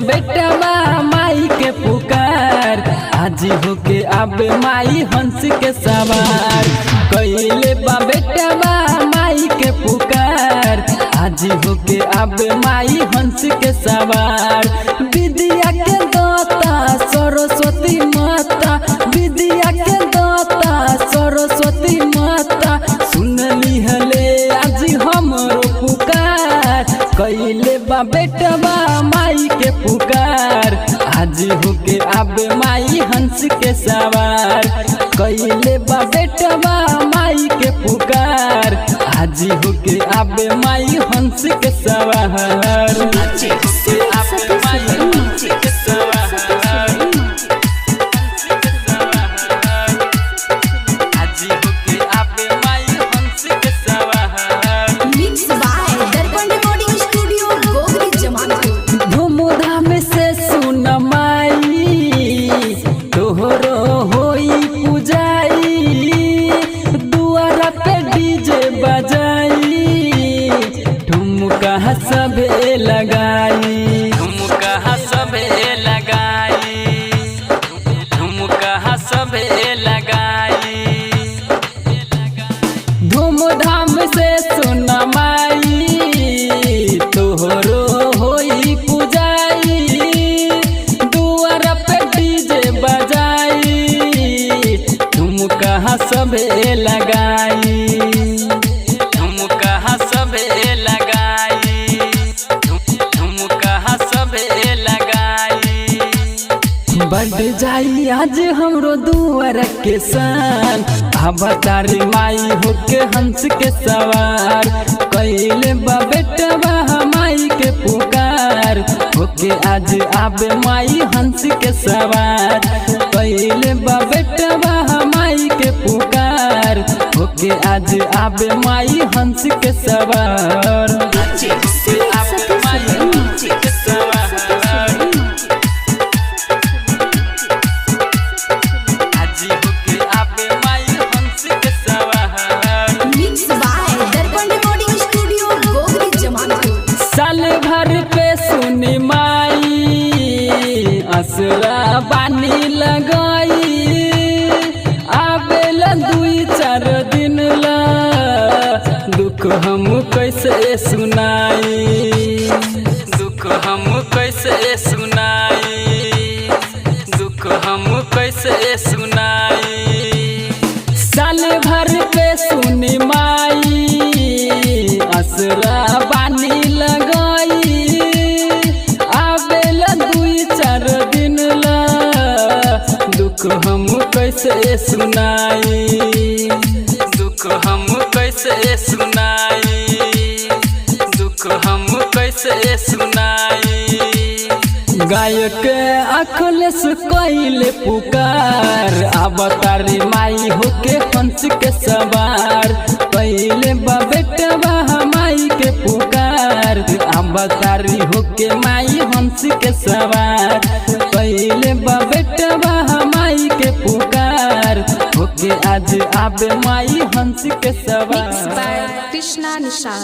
बेटवा माई के पुकार, आज होके आबे माई हंस के सवार। कैले बा बेटवा माई के पुकार, आज होके आबे माई हंस के सवार। विद्या के दाता सरस्वती माता, विद्या के दाता सरस्वती माता, सुनली हले आज हमरो पुकार। कैले बा बेटवा माई के पुकार, आज होके आबे माई हंस के सवार। कैले बा बेटवा माई के पुकार, आज होके आबे माई हंस के सवार। आज होके आबे माई हंस के सवार। धूमधाम से सुन माई तोहरो होई पूजाई, दुआरा पे डीजे बजाई, ठुमका सबे लगाई, ठुमका सबे लगाई, ठुमका सबे लगाई। धूमधाम से सुन माई तोहरो होई पूजाई, दुआरा पे डीजे बजाई, ठुमका सबे लगाई, ठुमका सबे लगाई, ठुमका सबे लगाई। बढ़ जाई आज हमरो दुआर के सान, अवतारी माई होके हंस के सवार। कैले बा बेटवा माई के पुकार, होके आज आबे माई हंस के सवार। कैले बा बेटवा माई के पुकार, होके आज आबे माई हंस के सवार। आज होके आबे माई हंस के सवार। साल भर पे सुनी माई असरा बानी लगाई, आबेला 2-4 दिन ला दुख हम कैसे सुनाई, दुख हम कैसे सुनाई, दुख हम कैसे सुनाई। साल भर पे सुनी माई असरा बानी लगाई, आबेला 2-4 दिन ला दुख हम कैसे सुनाई, दुख हम कैसे सुनाई, दुख हम कैसे सुनाई। गायक अखिलेश कैले पुकार, अवतारी माई होके हंस के सवार। कैले बा बेटवा माई के पुकार, अवतारी होके माई हंस के सवार। कैले बा बेटवा माई के पुकार, होके आज आबे माई हंस के सवार। कृष्णा निशा।